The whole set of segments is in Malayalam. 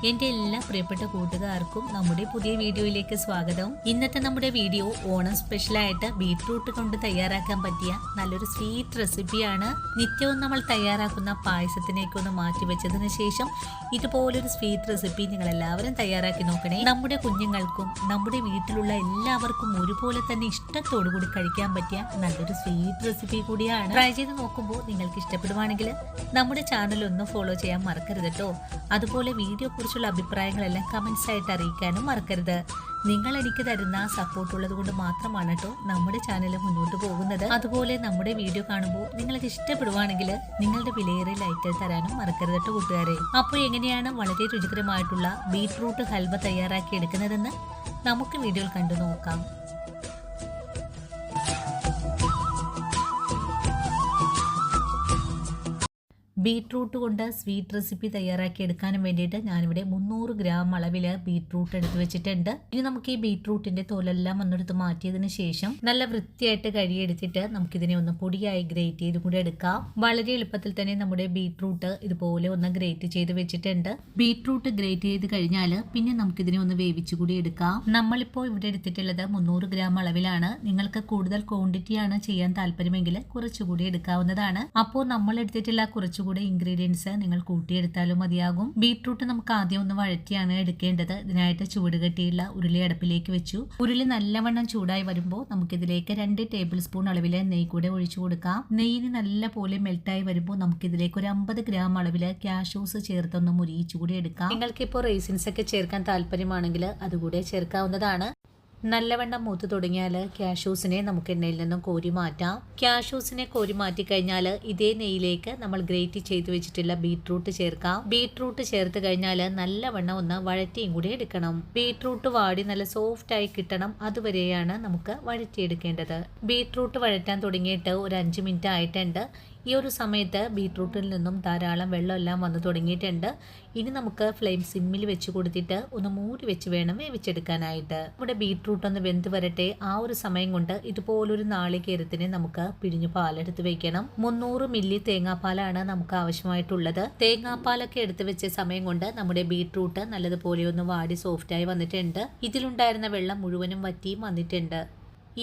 എൻ്റെ എല്ലാ പ്രിയപ്പെട്ട കൂട്ടുകാർക്കും നമ്മുടെ പുതിയ വീഡിയോയിലേക്ക് സ്വാഗതം. ഇന്നത്തെ നമ്മുടെ വീഡിയോ ഓണം സ്പെഷ്യലായിട്ട് ബീറ്റ്റൂട്ട് കൊണ്ട് തയ്യാറാക്കാൻ പറ്റിയ നല്ലൊരു സ്വീറ്റ് റെസിപ്പിയാണ്. നിത്യവും നമ്മൾ തയ്യാറാക്കുന്ന പായസത്തിനേക്ക് ഒന്ന് മാറ്റിവെച്ചതിന് ശേഷം ഇതുപോലൊരു സ്വീറ്റ് റെസിപ്പി നിങ്ങൾ എല്ലാവരും തയ്യാറാക്കി നോക്കണേ. നമ്മുടെ കുഞ്ഞുങ്ങൾക്കും നമ്മുടെ വീട്ടിലുള്ള എല്ലാവർക്കും ഒരുപോലെ തന്നെ ഇഷ്ടത്തോടു കൂടി കഴിക്കാൻ പറ്റിയ നല്ലൊരു സ്വീറ്റ് റെസിപ്പി കൂടിയാണ്. ട്രൈ ചെയ്ത് നോക്കുമ്പോൾ നിങ്ങൾക്ക് ഇഷ്ടപ്പെടുവാണെങ്കിൽ നമ്മുടെ ചാനൽ ഒന്ന് ഫോളോ ചെയ്യാൻ മറക്കരുത് കേട്ടോ. അതുപോലെ വീഡിയോ കുറിച്ചുള്ള അഭിപ്രായങ്ങളെല്ലാം കമന്റ്സ് ആയിട്ട് അറിയിക്കാനും മറക്കരുത്. നിങ്ങൾ എനിക്ക് തരുന്ന സപ്പോർട്ട് ഉള്ളത് കൊണ്ട് മാത്രമാണ് കേട്ടോ നമ്മുടെ ചാനൽ മുന്നോട്ട് പോകുന്നത്. അതുപോലെ നമ്മുടെ വീഡിയോ കാണുമ്പോൾ നിങ്ങൾക്ക് ഇഷ്ടപ്പെടുവാണെങ്കിൽ നിങ്ങളുടെ വിലയേറിയ ലൈക്ക് തരാനും മറക്കരുത് കേട്ടോ കൂട്ടുകാരെ. അപ്പോൾ എങ്ങനെയാണ് വളരെ രുചികരമായിട്ടുള്ള ബീറ്റ്റൂട്ട് ഹൽവ തയ്യാറാക്കി എടുക്കുന്നതെന്ന് നമുക്ക് വീഡിയോയിൽ കണ്ടു നോക്കാം. ബീറ്റ്റൂട്ട് കൊണ്ട് സ്വീറ്റ് റെസിപ്പി തയ്യാറാക്കി എടുക്കാനും വേണ്ടിയിട്ട് ഞാനിവിടെ 300 ഗ്രാം അളവിൽ ബീറ്റ്റൂട്ട് എടുത്ത് വെച്ചിട്ടുണ്ട്. ഇനി നമുക്ക് ഈ ബീറ്റ്റൂട്ടിന്റെ തോലെല്ലാം ഒന്നെടുത്ത് മാറ്റിയതിന് ശേഷം നല്ല വൃത്തിയായിട്ട് കഴുകിയെടുത്തിട്ട് നമുക്കിതിനെ ഒന്ന് പൊടിയായി ഗ്രേറ്റ് ചെയ്ത് കൂടി എടുക്കാം. വളരെ എളുപ്പത്തിൽ തന്നെ നമ്മുടെ ബീറ്റ്റൂട്ട് ഇതുപോലെ ഒന്ന് ഗ്രേറ്റ് ചെയ്ത് വെച്ചിട്ടുണ്ട്. ബീറ്റ്റൂട്ട് ഗ്രേറ്റ് ചെയ്ത് കഴിഞ്ഞാൽ പിന്നെ നമുക്കിതിനെ ഒന്ന് വേവിച്ചു കൂടി എടുക്കാം. നമ്മളിപ്പോൾ ഇവിടെ എടുത്തിട്ടുള്ളത് 300 ഗ്രാം അളവിലാണ്. നിങ്ങൾക്ക് കൂടുതൽ ക്വാണ്ടിറ്റിയാണ് ചെയ്യാൻ താല്പര്യമെങ്കിൽ കുറച്ചുകൂടി എടുക്കാവുന്നതാണ്. അപ്പോൾ നമ്മൾ എടുത്തിട്ടുള്ള കുറച്ചുകൂടി ഇൻഗ്രീഡിയൻസ് നിങ്ങൾ കൂട്ടിയെടുത്താലും മതിയാകും. ബീറ്റ്റൂട്ട് നമുക്ക് ആദ്യം ഒന്ന് വഴറ്റിയാണ് എടുക്കേണ്ടത്. ഇതിനായിട്ട് ചൂട് കെട്ടിയുള്ള ഉരുളി അടുപ്പിലേക്ക് വെച്ചു. ഉരുളി നല്ലവണ്ണം ചൂടായി വരുമ്പോൾ നമുക്കിതിലേക്ക് 2 ടേബിൾ സ്പൂൺ അളവില് നെയ്യ് കൂടെ ഒഴിച്ചു കൊടുക്കാം. നെയ്യിന് നല്ല പോലെ മെൽറ്റായി വരുമ്പോൾ നമുക്കിതിലേക്ക് ഒരു 50 ഗ്രാം അളവില് കാഷ്യൂസ് ചേർത്തൊന്ന് മുരിയിച്ചു കൂടി എടുക്കാം. നിങ്ങൾക്കിപ്പോൾ റൈസിൻസ് ഒക്കെ ചേർക്കാൻ താല്പര്യമാണെങ്കിൽ അതുകൂടെ ചേർക്കാവുന്നതാണ്. നല്ലവണ്ണം മൂത്ത് തുടങ്ങിയാൽ കാഷ്യൂസിനെ നമുക്ക് എണ്ണയിൽ നിന്നും കോരി മാറ്റാം. കാഷ്യൂസിനെ കോരി മാറ്റി കഴിഞ്ഞാൽ ഇതേ നെയ്യിലേക്ക് നമ്മൾ ഗ്രേറ്റ് ചെയ്ത് വെച്ചിട്ടുള്ള ബീറ്റ്റൂട്ട് ചേർക്കാം. ബീറ്റ്റൂട്ട് ചേർത്ത് കഴിഞ്ഞാൽ നല്ലവണ്ണം ഒന്ന് വഴറ്റിയും കൂടി എടുക്കണം. ബീറ്റ്റൂട്ട് വാടി നല്ല സോഫ്റ്റ് ആയി കിട്ടണം. അതുവരെയാണ് നമുക്ക് വഴറ്റിയെടുക്കേണ്ടത്. ബീറ്റ്റൂട്ട് വഴറ്റാൻ തുടങ്ങിയിട്ട് ഒരു 5 മിനിറ്റ് ആയിട്ടുണ്ട്. ഈ ഒരു സമയത്ത് ബീറ്റ്റൂട്ടിൽ നിന്നും ധാരാളം വെള്ളമെല്ലാം വന്നു തുടങ്ങിയിട്ടുണ്ട്. ഇനി നമുക്ക് ഫ്ലെയിം സിമ്മിൽ വെച്ച് കൊടുത്തിട്ട് ഒന്ന് മൂടി വെച്ച് വേണം വേവിച്ചെടുക്കാനായിട്ട്. ഇവിടെ ബീറ്റ്റൂട്ട് ഒന്ന് വെന്ത് വരട്ടെ. ആ ഒരു സമയം കൊണ്ട് ഇതുപോലൊരു നാളികേരത്തിന് നമുക്ക് പിഴിഞ്ഞു പാലെടുത്ത് വെക്കണം. 300 മില്ലി തേങ്ങാപ്പാലാണ് നമുക്ക് ആവശ്യമായിട്ടുള്ളത്. തേങ്ങാപ്പാലൊക്കെ എടുത്ത് വെച്ച സമയം കൊണ്ട് നമ്മുടെ ബീറ്റ്റൂട്ട് നല്ലതുപോലെ ഒന്ന് വാടി സോഫ്റ്റായി വന്നിട്ടുണ്ട്. ഇതിലുണ്ടായിരുന്ന വെള്ളം മുഴുവനും വറ്റിയും വന്നിട്ടുണ്ട്.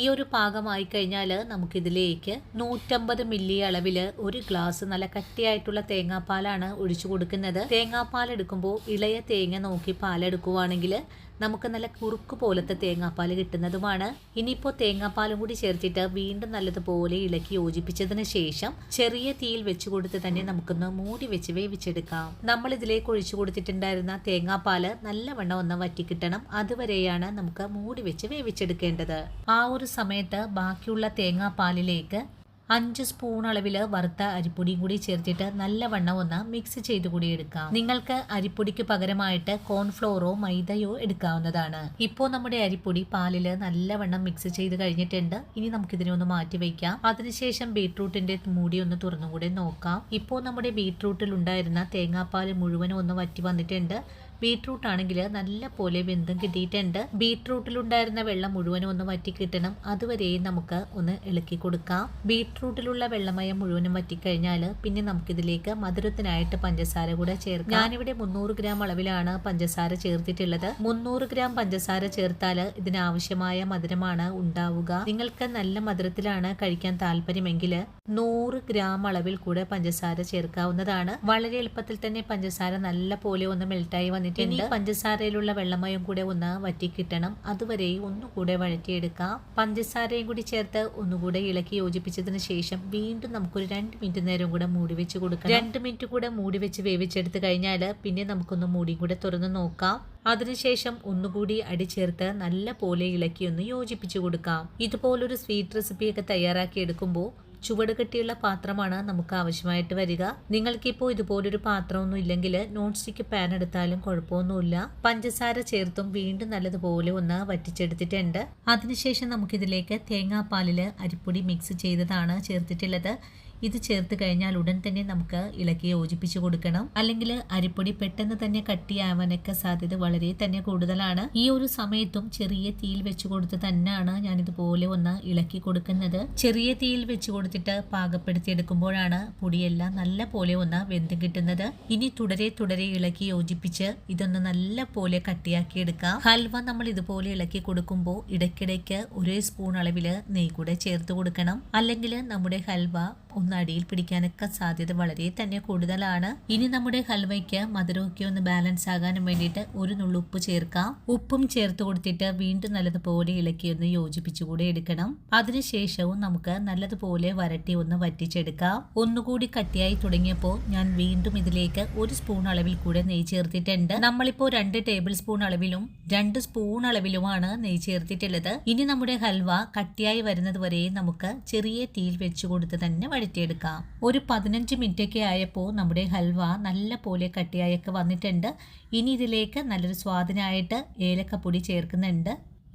ഈ ഒരു പാകമായി കഴിഞ്ഞാൽ നമുക്കിതിലേക്ക് 150 മില്ലി അളവിൽ ഒരു ഗ്ലാസ് നല്ല കട്ടിയായിട്ടുള്ള തേങ്ങാപ്പാലാണ് ഒഴിച്ചു കൊടുക്കുന്നത്. തേങ്ങാപ്പാൽ എടുക്കുമ്പോൾ ഇളയ തേങ്ങ നോക്കി പാലെടുക്കുവാണെങ്കിൽ നമുക്ക് നല്ല കുറുക്ക് പോലത്തെ തേങ്ങാപ്പാൽ കിട്ടുന്നതുമാണ്. ഇനിയിപ്പോൾ തേങ്ങാപ്പാലും കൂടി ചേർത്തിട്ട് വീണ്ടും നല്ലതുപോലെ ഇളക്കി യോജിപ്പിച്ചതിന് ശേഷം ചെറിയ തീയിൽ വെച്ച് കൊടുത്ത് തന്നെ നമുക്കൊന്ന് മൂടി വെച്ച് വേവിച്ചെടുക്കാം. നമ്മൾ ഇതിലേക്ക് ഒഴിച്ചു കൊടുത്തിട്ടുണ്ടായിരുന്ന തേങ്ങാപ്പാല് നല്ലവണ്ണം ഒന്ന് വറ്റിക്കിട്ടണം. അതുവരെയാണ് നമുക്ക് മൂടി വെച്ച് വേവിച്ചെടുക്കേണ്ടത്. ആ ഒരു സമയത്ത് ബാക്കിയുള്ള തേങ്ങാപ്പാലിലേക്ക് 5 സ്പൂൺ അളവിൽ വറുത്ത അരിപ്പൊടിയും കൂടി ചേർത്തിട്ട് നല്ലവണ്ണം ഒന്ന് മിക്സ് ചെയ്ത് കൂടി എടുക്കാം. നിങ്ങൾക്ക് അരിപ്പൊടിക്ക് പകരമായിട്ട് കോൺഫ്ലോറോ മൈദയോ എടുക്കാവുന്നതാണ്. ഇപ്പോൾ നമ്മുടെ അരിപ്പൊടി പാലിൽ നല്ലവണ്ണം മിക്സ് ചെയ്ത് കഴിഞ്ഞിട്ടുണ്ട്. ഇനി നമുക്കിതിനെ ഒന്ന് മാറ്റി വയ്ക്കാം. അതിനുശേഷം ബീറ്റ്റൂട്ടിന്റെ മൂടി ഒന്ന് തുറന്നുകൂടെ നോക്കാം. ഇപ്പോൾ നമ്മുടെ ബീറ്റ്റൂട്ടിൽ ഉണ്ടായിരുന്ന തേങ്ങാപ്പാൽ മുഴുവനും ഒന്ന് വറ്റി വന്നിട്ടുണ്ട്. ബീറ്റ്റൂട്ട് ആണെങ്കിൽ നല്ല പോലെ വെന്തും കിട്ടിയിട്ടുണ്ട്. ബീറ്റ്റൂട്ടിലുണ്ടായിരുന്ന വെള്ളം മുഴുവനും ഒന്ന് വറ്റി കിട്ടണം. അതുവരെയും നമുക്ക് ഒന്ന് ഇളക്കി കൊടുക്കാം. ബീറ്റ്റൂട്ടിലുള്ള വെള്ളമയം മുഴുവനും വറ്റിക്കഴിഞ്ഞാൽ പിന്നെ നമുക്കിതിലേക്ക് മധുരത്തിനായിട്ട് പഞ്ചസാര കൂടെ ചേർക്കാം. ഞാനിവിടെ 300 ഗ്രാം അളവിലാണ് പഞ്ചസാര ചേർത്തിട്ടുള്ളത്. 300 ഗ്രാം പഞ്ചസാര ചേർത്താൽ ഇതിനാവശ്യമായ മധുരമാണ് ഉണ്ടാവുക. നിങ്ങൾക്ക് നല്ല മധുരത്തിലാണ് കഴിക്കാൻ താല്പര്യമെങ്കിൽ 100 ഗ്രാം അളവിൽ കൂടെ പഞ്ചസാര ചേർക്കാവുന്നതാണ്. വളരെ എളുപ്പത്തിൽ തന്നെ പഞ്ചസാര നല്ല പോലെ ഒന്ന് മെൽറ്റായി വന്നിട്ടുണ്ട്. പഞ്ചസാരയിലുള്ള വെള്ളമയം കൂടെ ഒന്ന് വറ്റി കിട്ടണം. അതുവരെ ഒന്നുകൂടെ വഴറ്റിയെടുക്കാം. പഞ്ചസാരയും കൂടി ചേർത്ത് ഒന്നുകൂടെ ഇളക്കി യോജിപ്പിച്ചതിന് ശേഷം വീണ്ടും നമുക്കൊരു 2 മിനിറ്റ് നേരം കൂടെ മൂടി വെച്ച് കൊടുക്കാം. 2 മിനിറ്റ് കൂടെ മൂടി വെച്ച് വേവിച്ചെടുത്ത് കഴിഞ്ഞാൽ പിന്നെ നമുക്കൊന്ന് മൂടിയും കൂടെ തുറന്ന് നോക്കാം. അതിനുശേഷം ഒന്നുകൂടി അടി ചേർത്ത് നല്ല പോലെ ഇളക്കി ഒന്ന് യോജിപ്പിച്ചു കൊടുക്കാം. ഇതുപോലൊരു സ്വീറ്റ് റെസിപ്പിയൊക്കെ തയ്യാറാക്കി എടുക്കുമ്പോൾ ചുവട് കെട്ടിയുള്ള പാത്രമാണ് നമുക്ക് ആവശ്യമായിട്ട് വരിക. നിങ്ങൾക്കിപ്പോൾ ഇതുപോലൊരു പാത്രമൊന്നും ഇല്ലെങ്കിൽ നോൺ സ്റ്റിക്ക് പാൻ എടുത്താലും കുഴപ്പമൊന്നുമില്ല. പഞ്ചസാര ചേർത്തും വീണ്ടും നല്ലതുപോലെ ഒന്ന് വറ്റിച്ചെടുത്തിട്ടുണ്ട്. അതിനുശേഷം നമുക്കിതിലേക്ക് തേങ്ങാപ്പാലിൽ അരിപ്പൊടി മിക്സ് ചെയ്തതാണ് ചേർത്തിട്ടുള്ളത്. ഇത് ചേർത്ത് കഴിഞ്ഞാൽ ഉടൻ തന്നെ നമുക്ക് ഇളക്കി യോജിപ്പിച്ചു കൊടുക്കണം. അല്ലെങ്കിൽ അരിപ്പൊടി പെട്ടെന്ന് തന്നെ കട്ടിയാവാനൊക്കെ സാധ്യത വളരെ തന്നെ കൂടുതലാണ്. ഈ ഒരു സമയത്തും ചെറിയ തീയിൽ വെച്ച് കൊടുത്ത് തന്നെയാണ് ഞാൻ ഇതുപോലെ ഒന്ന് ഇളക്കി കൊടുക്കുന്നത്. ചെറിയ തീയിൽ വെച്ച് കൊടുത്തിട്ട് പാകപ്പെടുത്തി എടുക്കുമ്പോഴാണ് പൊടിയെല്ലാം നല്ല പോലെ ഒന്ന് വെന്ത് കിട്ടുന്നത്. ഇനി തുടരെ തുടരെ ഇളക്കി യോജിപ്പിച്ച് ഇതൊന്ന് നല്ല പോലെ കട്ടിയാക്കി എടുക്കാം. ഹൽവ നമ്മൾ ഇതുപോലെ ഇളക്കി കൊടുക്കുമ്പോൾ ഇടയ്ക്കിടയ്ക്ക് 1 സ്പൂൺ അളവിൽ നെയ്യ് കൂടെ ചേർത്ത് കൊടുക്കണം. അല്ലെങ്കിൽ നമ്മുടെ ഹൽവ ഒന്ന് അടിയിൽ പിടിക്കാനൊക്കെ സാധ്യത വളരെ തന്നെ കൂടുതലാണ്. ഇനി നമ്മുടെ ഹൽവയ്ക്ക് മധുരമൊക്കെ ഒന്ന് ബാലൻസ് ആകാനും വേണ്ടിയിട്ട് 1 നുള്ളു ഉപ്പ് ചേർക്കാം. ഉപ്പും ചേർത്ത് കൊടുത്തിട്ട് വീണ്ടും നല്ലതുപോലെ ഇളക്കി ഒന്ന് യോജിപ്പിച്ചുകൂടെ എടുക്കണം. അതിനുശേഷവും നമുക്ക് നല്ലതുപോലെ വരട്ടി ഒന്ന് വറ്റിച്ചെടുക്കാം. ഒന്നുകൂടി കട്ടിയായി തുടങ്ങിയപ്പോൾ ഞാൻ വീണ്ടും ഇതിലേക്ക് 1 സ്പൂൺ അളവിൽ കൂടെ നെയ്യ് ചേർത്തിട്ടുണ്ട്. നമ്മളിപ്പോൾ 2 ടേബിൾ സ്പൂൺ അളവിലും 2 സ്പൂൺ അളവിലുമാണ് നെയ്യ് ചേർത്തിട്ടുള്ളത്. ഇനി നമ്മുടെ ഹൽവ കട്ടിയായി വരുന്നത് വരെ നമുക്ക് ചെറിയ തീയിൽ വെച്ച് കൊടുത്ത് തന്നെ വഴറ്റിയെടുക്കാം. ഒരു 15 മിനിറ്റ് ഒക്കെ ആയപ്പോൾ നമ്മുടെ ഹൽവ നല്ല പോലെ കട്ടിയായൊക്കെ വന്നിട്ടുണ്ട്. ഇനി ഇതിലേക്ക് നല്ലൊരു സ്വാദിനായിട്ട് ഏലക്കപ്പൊടി ചേർക്കുന്നുണ്ട്.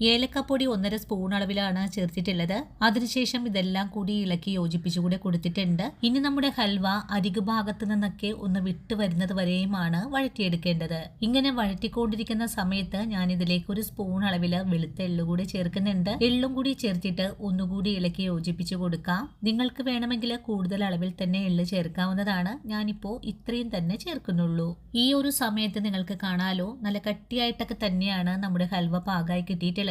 ഏലക്കപ്പൊടി 1.5 സ്പൂൺ അളവിലാണ് ചേർത്തിട്ടുള്ളത്. അതിനുശേഷം ഇതെല്ലാം കൂടി ഇളക്കി യോജിപ്പിച്ചുകൂടെ കൊടുത്തിട്ടുണ്ട്. ഇനി നമ്മുടെ ഹൽവ അരികു ഭാഗത്ത് നിന്നൊക്കെ ഒന്ന് വിട്ട് വരുന്നത് വരെയുമാണ് വഴറ്റിയെടുക്കേണ്ടത്. ഇങ്ങനെ വഴറ്റിക്കൊണ്ടിരിക്കുന്ന സമയത്ത് ഞാൻ ഇതിലേക്ക് 1 സ്പൂൺ അളവിൽ വെളുത്ത എള്ളു കൂടി ചേർക്കുന്നുണ്ട്. എള്ളും കൂടി ചേർത്തിട്ട് ഒന്നുകൂടി ഇളക്കി യോജിപ്പിച്ചു കൊടുക്കാം. നിങ്ങൾക്ക് വേണമെങ്കിൽ കൂടുതൽ അളവിൽ തന്നെ എള്ള് ചേർക്കാവുന്നതാണ്. ഞാനിപ്പോൾ ഇത്രയും തന്നെ ചേർക്കുന്നുള്ളൂ. ഈ ഒരു സമയത്ത് നിങ്ങൾക്ക് കാണാലോ നല്ല കട്ടിയായിട്ടൊക്കെ തന്നെയാണ് നമ്മുടെ ഹൽവ പാകമായി കിട്ടിയിട്ടുള്ളത്.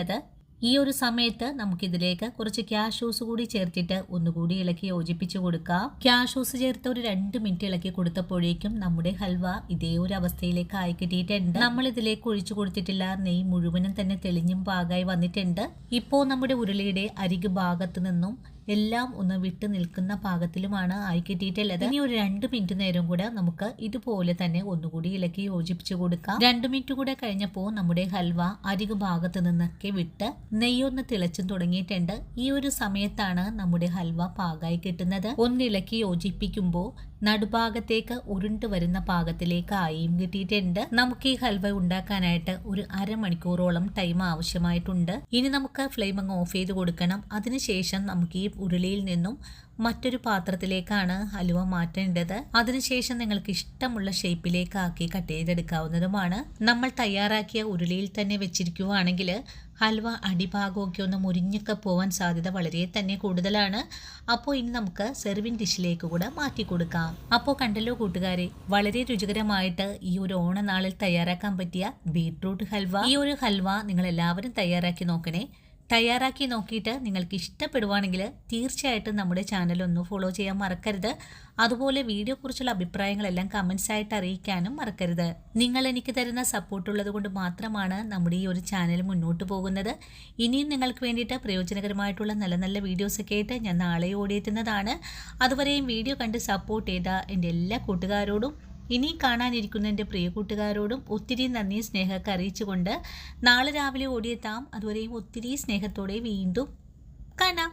ഈ ഒരു സമയത്ത് നമുക്കിതിലേക്ക് കുറച്ച് ക്യാഷ്യൂസ് കൂടി ചേർത്തിട്ട് ഒന്നുകൂടി ഇളക്കി യോജിപ്പിച്ചു കൊടുക്കാം. ക്യാഷ്യൂസ് ചേർത്ത് ഒരു 2 മിനിറ്റ് ഇളക്കി കൊടുത്തപ്പോഴേക്കും നമ്മുടെ ഹൽവ ഇതേ ഒരു അവസ്ഥയിലേക്ക് ആയി കിട്ടിയിട്ടുണ്ട്. നമ്മൾ ഇതിലേക്ക് ഒഴിച്ചു കൊടുത്തിട്ടില്ല നെയ്യ് മുഴുവനും തന്നെ തെളിഞ്ഞും പാകമായി വന്നിട്ടുണ്ട്. ഇപ്പോൾ നമ്മുടെ ഉരുളിയുടെ അരികു ഭാഗത്ത് നിന്നും എല്ലാം ഒന്ന് വിട്ട് നിൽക്കുന്ന പാകത്തിലുമാണ് ആയി കിട്ടിയിട്ടുള്ളത്. ഇനി ഒരു 2 മിനിറ്റ് നേരം കൂടെ നമുക്ക് ഇതുപോലെ തന്നെ ഒന്നുകൂടി ഇളക്കി യോജിപ്പിച്ചു കൊടുക്കാം. 2 മിനിറ്റ് കൂടെ കഴിഞ്ഞപ്പോൾ നമ്മുടെ ഹൽവ അരികു ഭാഗത്ത് നിന്നൊക്കെ വിട്ട് നെയ്യൊന്ന് തിളച്ചും തുടങ്ങിയിട്ടുണ്ട്. ഈ ഒരു സമയത്താണ് നമ്മുടെ ഹൽവ പാകമായി കിട്ടുന്നത്. ഒന്ന് ഇളക്കി യോജിപ്പിക്കുമ്പോൾ നടുഭാഗത്തേക്ക് ഉരുണ്ട് വരുന്ന പാകത്തിലേക്ക് ആയും കിട്ടിയിട്ടുണ്ട്. നമുക്ക് ഈ ഹൽവ ഉണ്ടാക്കാനായിട്ട് ഒരു അരമണിക്കൂറോളം ടൈം ആവശ്യമായിട്ടുണ്ട്. ഇനി നമുക്ക് ഫ്ലെയിം അങ്ങ് ഓഫ് ചെയ്ത് കൊടുക്കണം. അതിനുശേഷം നമുക്ക് ഈ ഉരുളിയിൽ നിന്നും മറ്റൊരു പാത്രത്തിലേക്കാണ് ഹലുവ മാറ്റേണ്ടത്. അതിനുശേഷം നിങ്ങൾക്ക് ഇഷ്ടമുള്ള ഷേപ്പിലേക്ക് ആക്കി കട്ട് ചെയ്തെടുക്കാവുന്നതുമാണ്. നമ്മൾ തയ്യാറാക്കിയ ഉരുളിയിൽ തന്നെ വെച്ചിരിക്കുകയാണെങ്കിൽ ഹൽവ അടിഭാഗമൊക്കെ ഒന്ന് മുരിഞ്ഞൊക്കെ പോവാൻ സാധ്യത വളരെ തന്നെ കൂടുതലാണ്. അപ്പോൾ ഇനി നമുക്ക് സെർവിങ് ഡിഷിലേക്ക് കൂടെ മാറ്റി കൊടുക്കാം. അപ്പോൾ കണ്ടല്ലോ കൂട്ടുകാരെ, വളരെ രുചികരമായിട്ട് ഈ ഒരു ഓണനാളിൽ തയ്യാറാക്കാൻ പറ്റിയ ബീട്രൂട്ട് ഹൽവ. ഈ ഒരു ഹൽവ നിങ്ങൾ എല്ലാവരും തയ്യാറാക്കി നോക്കണേ. തയ്യാറാക്കി നോക്കിയിട്ട് നിങ്ങൾക്ക് ഇഷ്ടപ്പെടുവാണെങ്കിൽ തീർച്ചയായിട്ടും നമ്മുടെ ചാനൽ ഒന്ന് ഫോളോ ചെയ്യാൻ മറക്കരുത്. അതുപോലെ വീഡിയോ കുറിച്ചുള്ള അഭിപ്രായങ്ങളെല്ലാം കമൻസ് ആയിട്ട് അറിയിക്കാനും മറക്കരുത്. നിങ്ങൾ എനിക്ക് തരുന്ന സപ്പോർട്ടുള്ളത് കൊണ്ട് മാത്രമാണ് നമ്മുടെ ഈ ഒരു ചാനൽ മുന്നോട്ട് പോകുന്നത്. ഇനിയും നിങ്ങൾക്ക് വേണ്ടിയിട്ട് പ്രയോജനകരമായിട്ടുള്ള നല്ല നല്ല വീഡിയോസൊക്കെ ആയിട്ട് ഞാൻ നാളെ ഓടിയെത്തുന്നതാണ്. അതുവരെയും വീഡിയോ കണ്ട് സപ്പോർട്ട് ചെയ്ത എൻ്റെ എല്ലാ കൂട്ടുകാരോടും ഇനി കാണാനിരിക്കുന്ന എൻ്റെ പ്രിയ കൂട്ടുകാരോടും ഒത്തിരി നന്ദി സ്നേഹമൊക്കെ അറിയിച്ചുകൊണ്ട് നാളെ രാവിലെ ഓടിയെത്താം. അതുവരെയും ഒത്തിരി സ്നേഹത്തോടെ വീണ്ടും കാണാം.